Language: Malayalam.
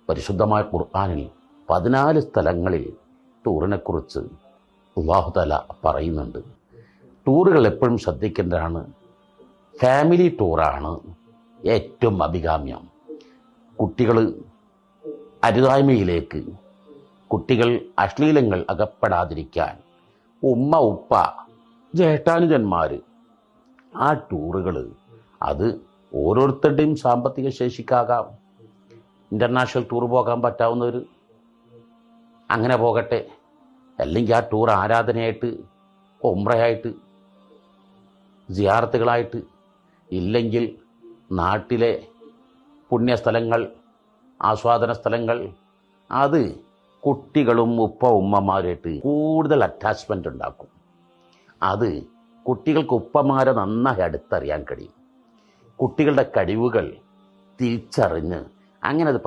പരിശുദ്ധമായ ഖുർആനിൽ 14 സ്ഥലങ്ങളിൽ ടൂറിനെക്കുറിച്ച് അല്ലാഹു തആല പറയുന്നുണ്ട്. ടൂറുകൾ എപ്പോഴും ശ്രദ്ധിക്കേണ്ടതാണ്. ഫാമിലി ടൂറാണ് ഏറ്റവും അഭികാമ്യം. കുട്ടികൾ അരുതായ്മയിലേക്ക്, കുട്ടികൾ അശ്ലീലങ്ങൾ അകപ്പെടാതിരിക്കാൻ ഉമ്മ ഉപ്പ ജ്യേഷ്ഠാനുജന്മാർ ആ ടൂറുകൾ അത് ഓരോരുത്തരുടെയും സാമ്പത്തിക ശേഷിക്കാകാം. ഇൻ്റർനാഷണൽ ടൂർ പോകാൻ പറ്റാവുന്നവർ അങ്ങനെ പോകട്ടെ. അല്ലെങ്കിൽ ആ ടൂർ ആരാധനയായിട്ട്, ഉംറയായിട്ട്, സിയാറത്തുകളായിട്ട്, ഇല്ലെങ്കിൽ നാട്ടിലെ പുണ്യസ്ഥലങ്ങൾ, ആസ്വാദന സ്ഥലങ്ങൾ, അത് കുട്ടികളും ഉമ്മമാരായിട്ട് കൂടുതൽ അറ്റാച്ച്മെൻ്റ് ഉണ്ടാക്കും. അത് കുട്ടികൾക്ക് ഉപ്പമാരെ നന്നായി അടുത്തറിയാൻ കഴിയും. കുട്ടികളുടെ കഴിവുകൾ തിരിച്ചറിഞ്ഞ് അങ്ങനെ അത്